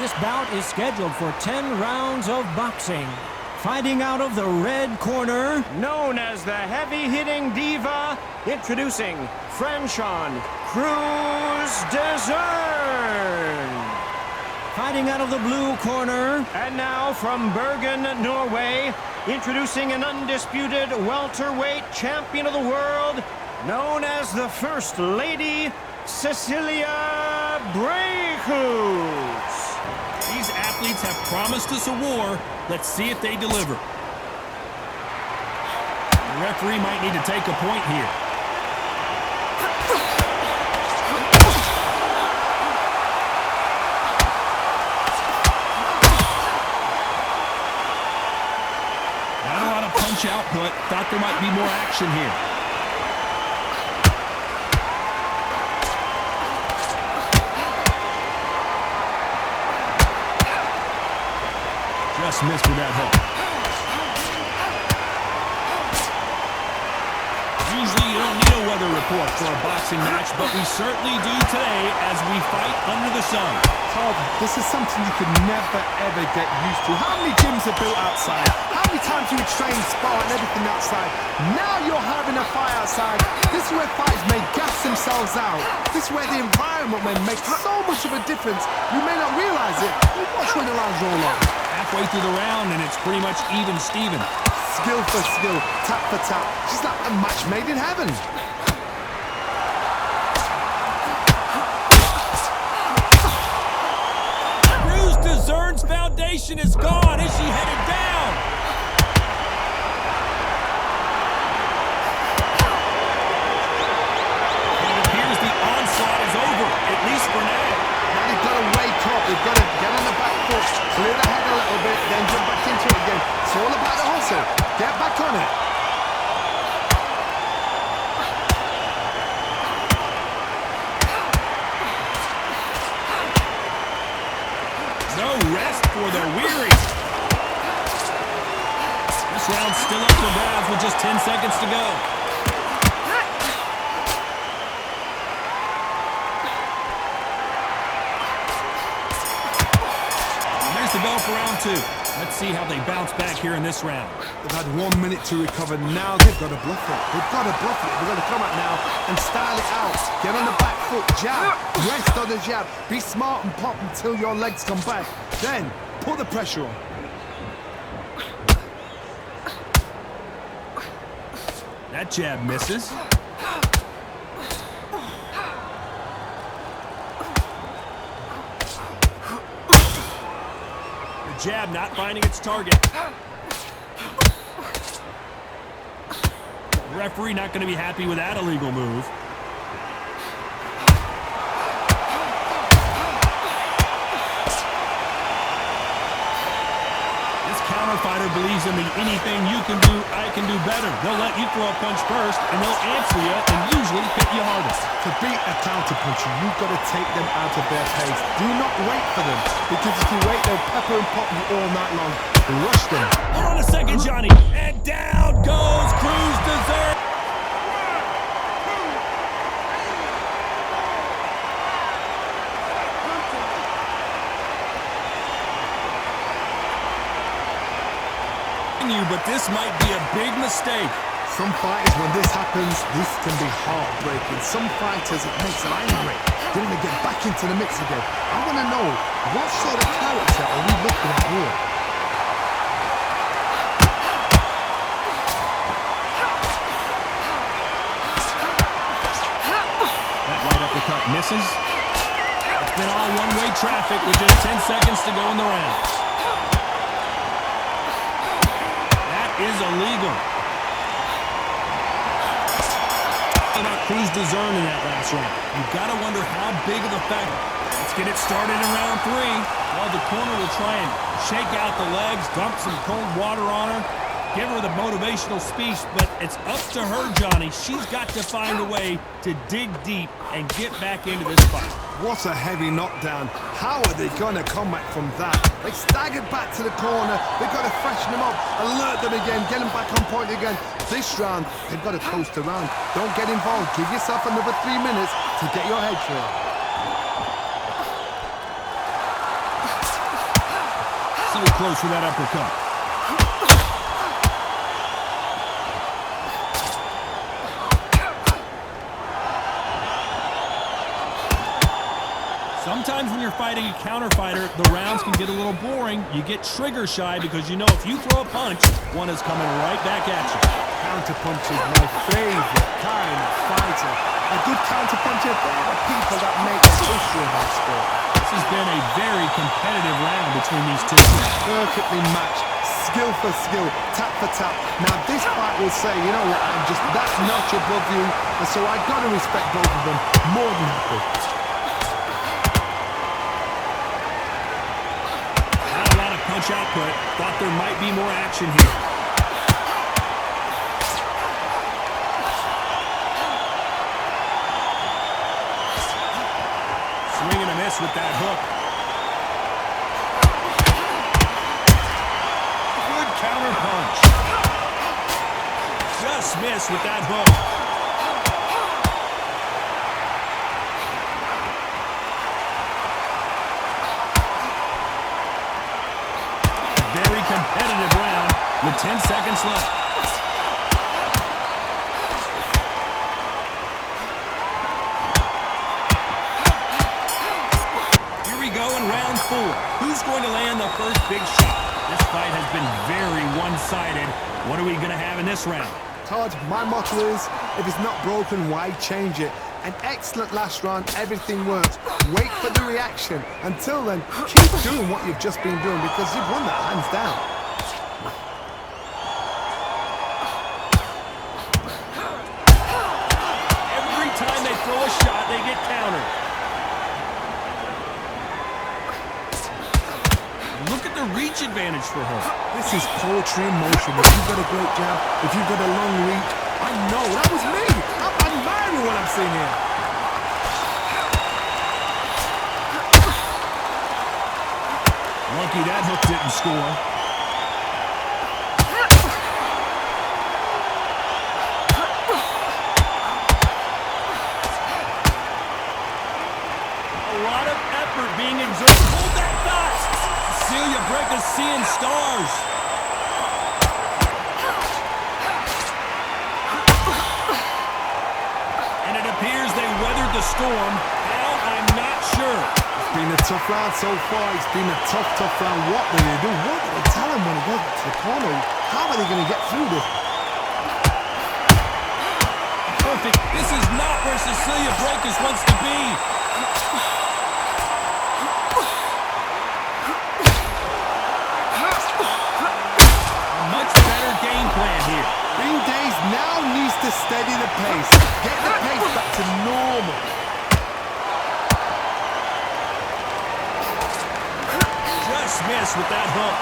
This bout is scheduled for 10 rounds of boxing. Fighting out of the red corner, known as the heavy-hitting Diva, introducing Franchon Crews-Dezurn. Fighting out of the blue corner, and now from Bergen, Norway, introducing an undisputed welterweight champion of the world, known as the First Lady, Cecilia BRAEKHUS. These athletes have promised us a war. Let's see if they deliver. The referee might need to take a point here. Not a lot of punch output. Thought there might be more action here. Just missed with that hook. Usually you don't need a weather report for a boxing match, but we certainly do today as we fight under the sun. Todd, this is something you could never ever get used to. How many gyms are built outside? How many times do you train, spar and everything outside? Now you're having a fight outside. This is where fighters may gas themselves out. This is where the environment may make so much of a difference. You may not realize it, but watch when the rounds roll on. Halfway through the round and it's pretty much even Steven. Skill for skill, tap for tap. Just like a match made in heaven. Crews-Dezurn's foundation is gone. Is she headed down? It appears the onslaught is over, at least for now. Now they've got to wake up. They've got to get on the back foot, clear the head a little bit, then jump back into it again. It's all about the hustle. Get back on it. No rest for the weary. This round's still up for grabs with just 10 seconds to go. There's the bell for round two. Let's see how they bounce back here in this round. They've had 1 minute to recover. Now they've got to bluff it. They've got to bluff it. They've got to come out now and style it out. Get on the back foot, jab. Rest on the jab. Be smart and pop until your legs come back. Then put the pressure on. That jab misses. Jab not finding its target. The referee not going to be happy with that illegal move. This counter fighter believes in the anything you can do, I can do better. They'll let you throw a punch first, and they'll answer you and usually hit you hardest. To beat a counter puncher, you've got to take them out of their pace. Do not wait for them, because if you wait, they'll pepper and pop you all night long. Rush them. Hold on a second, Johnny. And down goes Crews-Dezurn. But this might be a big mistake. Some fighters, when this happens, this can be heartbreaking. Some fighters, it makes them angry. They want to get back into the mix again. I want to know, what sort of character are we looking at here? That right uppercut misses. It's been all one-way traffic with just 10 seconds to go in the round. Is illegal. About Crews-Dezurn in that last round. You've got to wonder how big of a factor. Let's get it started in round three. Well, the corner will try and shake out the legs, dump some cold water on her, give her the motivational speech, but it's up to her, Johnny. She's got to find a way to dig deep and get back into this fight. What a heavy knockdown. How are they going to come back from that? They staggered back to the corner. They've got to freshen them up, alert them again, get them back on point again. This round, they've got to coast around. Don't get involved. Give yourself another 3 minutes to get your head through. little close for that uppercut. Sometimes when you're fighting a counter fighter, the rounds can get a little boring. You get trigger shy because you know if you throw a punch, one is coming right back at you. Counter punch is my favorite kind of fighter. A good counter puncher, they're the people that make history of that sport. This has been a very competitive round between these two. Perfectly matched, skill for skill, tap for tap. Now this fight will say, you know what, I'm just that notch above you, and so I got to respect both of them more than happy. Punch output. Thought there might be more action here. Swing and a miss with that hook. Good counter punch. Just missed with that hook. Competitive round with 10 seconds left. Here we go in round 4. Who's going to land the first big shot? This fight has been very one-sided. What are we going to have in this round? Todd, my motto is, if it's not broken, why change it? An excellent last round, everything works. Wait for the reaction. Until then, keep doing what you've just been doing because you've won that hands down. Every time they throw a shot, they get countered. Look at the reach advantage for her. This is poetry in motion. If you've got a great jab, if you've got a long reach, I know, that was me. I'm admiring what I'm seeing here. Lucky that hook didn't score. A lot of effort being exerted. Hold that thought! BRAEKHUS seeing stars. And it appears they weathered the storm. How? I'm not sure. It's been a tough round so far. It's been a tough round. What do they do? What do they tell him when he goes to the corner? How are they going to get through this? Perfect. This is not where BRAEKHUS wants to be. Much better game plan here. Green Days now needs to steady the pace. Get the pace back to normal. Just missed with that hook.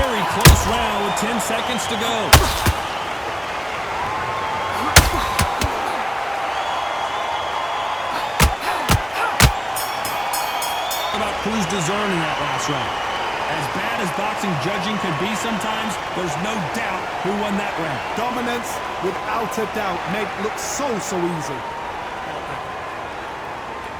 Very close round with 10 seconds to go. About Crews-Dezurn in that last round. As bad as boxing judging could be sometimes, there's no doubt who won that round. Dominance, without a doubt, made it look so easy.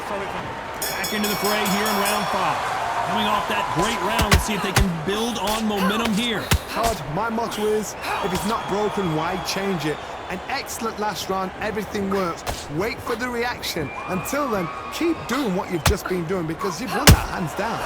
Back into the fray here in round 5. Coming off that great round, let's see if they can build on momentum here. Todd, my motto is, if it's not broken, why change it? An excellent last round, everything works. Wait for the reaction. Until then, keep doing what you've just been doing because you've won that hands down.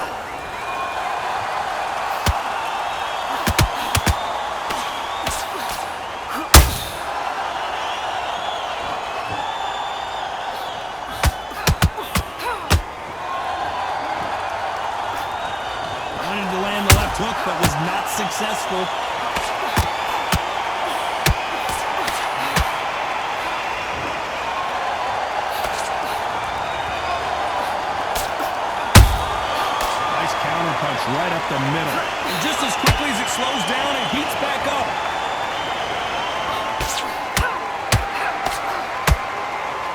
Wanted to land the left hook, but was not successful. Right up the middle. And just as quickly as it slows down, it heats back up.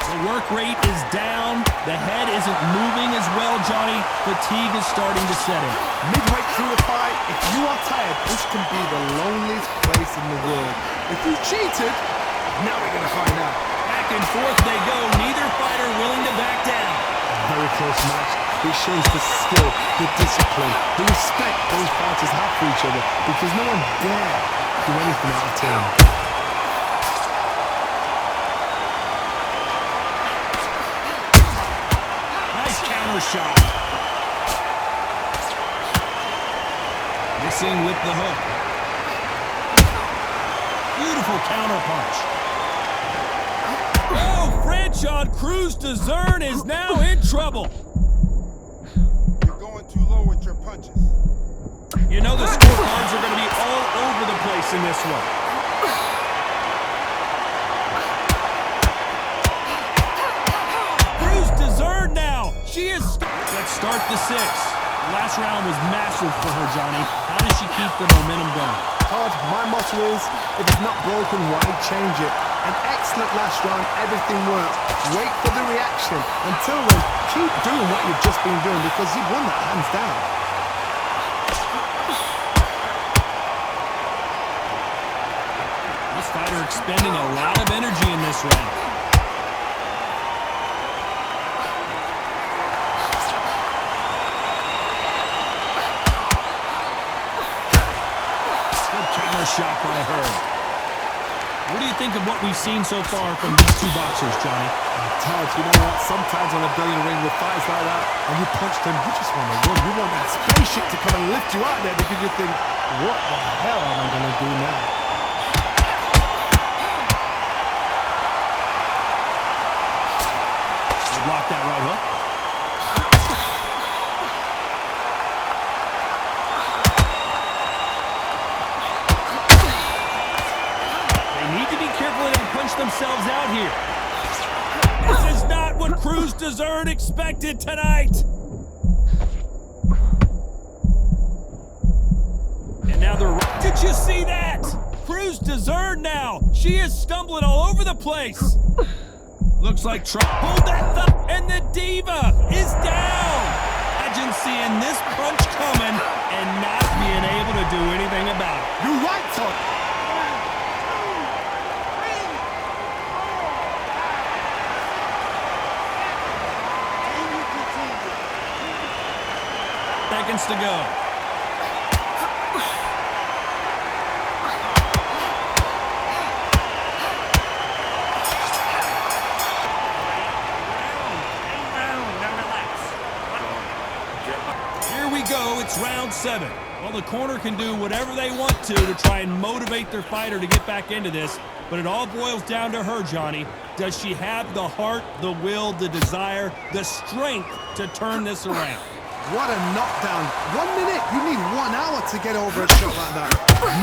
The work rate is down. The head isn't moving as well, Johnny. Fatigue is starting to set in. Midway through the fight, if you are tired, this can be the loneliest place in the world. If you cheated, now we're going to find out. Back and forth they go. Neither fighter willing to back down. very close match. It shows the skill, the discipline, the respect both fighters have for each other, because no one dare do anything out of turn. Nice counter shot. Missing with the hook. Beautiful counter punch. Oh, Franchon Crews-Dezurn is now in trouble. You're going too low with your punches. You know the scorecards are going to be all over the place in this one. Crews-Dezurn now. She is... Let's start the sixth. The last round was massive for her, Johnny. How does she keep the momentum going? Todd, my motto is, if it's not broken, why change it? An excellent last round, everything works. Wait for the reaction. Until then, keep doing what you've just been doing, because you've won that hands down. This fighter expending a lot of energy in this round. Shot by her. What do you think of what we've seen so far from these two boxers, Johnny? Todd, you know what? Sometimes when I've been in the ring with fights like that, and you punch them, you just want to run. You want that spaceship to come and lift you out there, because you think, what the hell am I going to do now? Block that right hook. Themselves out here. This is not what Crews-Dezurn expected tonight. And now they're... Did you see that? Crews-Dezurn now. She is stumbling all over the place. Looks like Trump pulled that thumb, and the Diva is down. Imagine seeing this punch coming and not being able to do anything about it. You're right, Todd. Seconds to go. Here we go. It's round 7. Well, the corner can do whatever they want to try and motivate their fighter to get back into this, but it all boils down to her, Johnny. Does she have the heart, the will, the desire, the strength to turn this around? What a knockdown. 1 minute, you need 1 hour to get over a shot like that.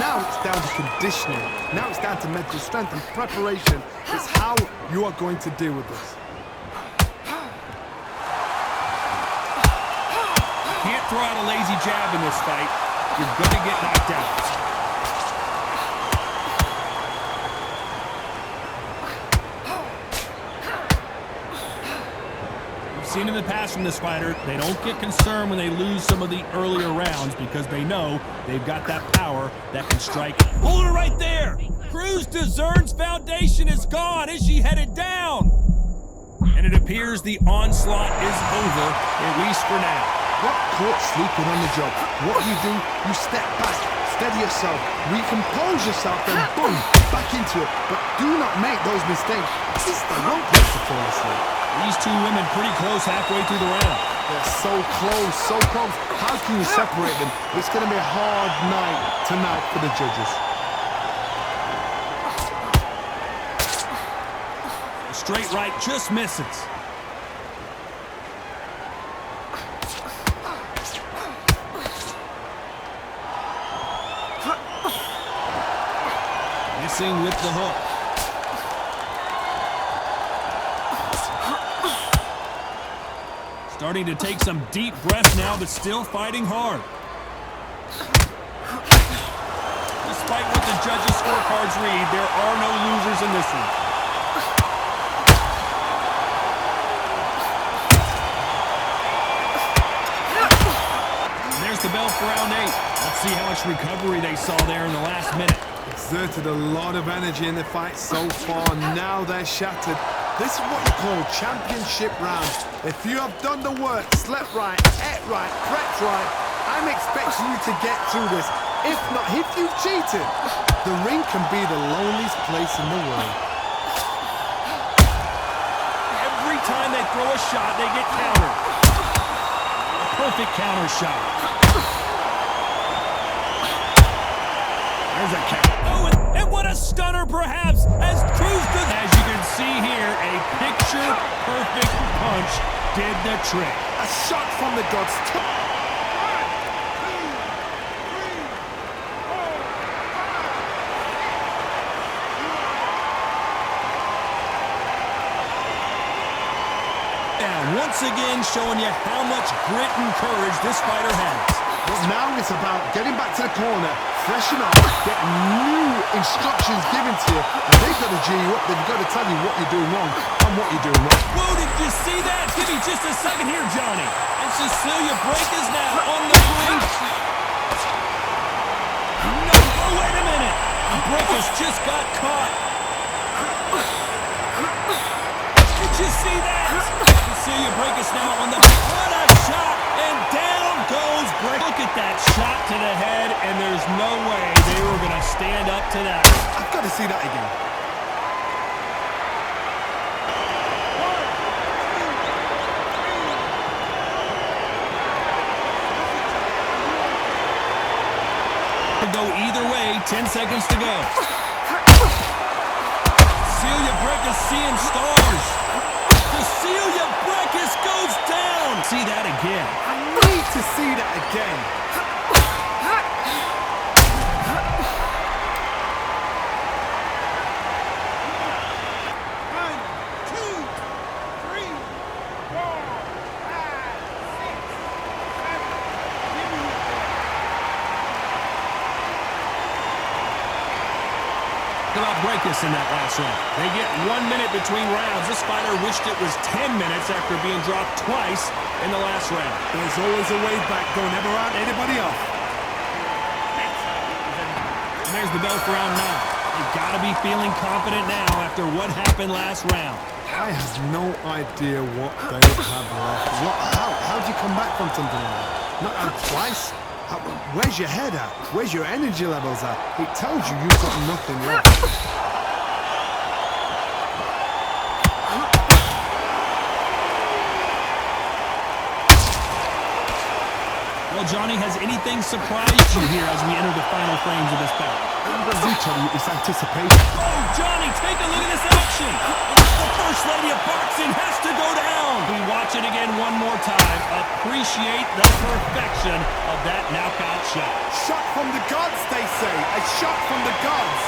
Now it's down to conditioning. Now it's down to mental strength and preparation. It's how you are going to deal with this. You can't throw out a lazy jab in this fight. You're going to get knocked out. Seen in the past from this fighter, they don't get concerned when they lose some of the earlier rounds because they know they've got that power that can strike. Hold her right there! Crews-Dezurn's foundation is gone. Is she headed down? And it appears the onslaught is over, at least for now. What caught sleeping on the job? What you step back, steady yourself, recompose yourself, then boom, back into it. But do not make those mistakes. This is the wrong place to fall asleep. These two women pretty close halfway through the round. They're so close, so close. How can you separate them? It's going to be a hard night tonight for the judges. A straight right just misses. Missing with the hook. Starting to take some deep breaths now, but still fighting hard. Despite what the judges' scorecards read, there are no losers in this one. And there's the bell for round 8. Let's see how much recovery they saw there in the last minute. Exerted a lot of energy in the fight so far. Now they're shattered. This is what you call championship round. If you have done the work, slept right, ate right, prepped right, I'm expecting you to get through this. If not, if you've cheated, the ring can be the loneliest place in the world. Every time they throw a shot, they get countered. A perfect counter shot. There's a count. Oh, and what a stunner, perhaps, as Crews-Dezurn. As you can see here, a picture-perfect punch did the trick. A shot from the gods. Once again, showing you how much grit and courage this fighter has. But now it's about getting back to the corner, freshen up, get new instructions given to you, and they've got to G you up, they've got to tell you what you're doing wrong and what you're doing right. Whoa, did you see that? Give me just a second here, Johnny. And Cecilia BRAEKHUS now on the brink. No, oh, wait a minute. BRAEKHUS just got caught. Did you see that? Cecilia BRAEKHUS now on the... What a shot! And down goes BRAEKHUS. Look at that shot to the head, and there's no way they were going to stand up to that. I've got to see that again. Could go either way, 10 seconds to go. Cecilia BRAEKHUS seeing stars. Cecilia BRAEKHUS goes down. See that again. I need to see that again. About BRAEKHUS in that last round. They get 1 minute between rounds. This fighter wished it was 10 minutes after being dropped twice in the last round. There's always a way back. Don't ever round anybody off. And there's the bell for round 9. You've got to be feeling confident now after what happened last round. I have no idea what they have left. How do you come back from something like that? Not out twice? Where's your head at? Where's your energy levels at? It tells you you've got nothing left. Well, Johnny, has anything surprised you here as we enter the final frames of this bout? It's anticipation. Oh, Johnny, take a look at this action. The First Lady of Boxing has to go down. We watch it again one more time. Appreciate the perfection of that knockout shot. Shot from the gods, they say. A shot from the gods.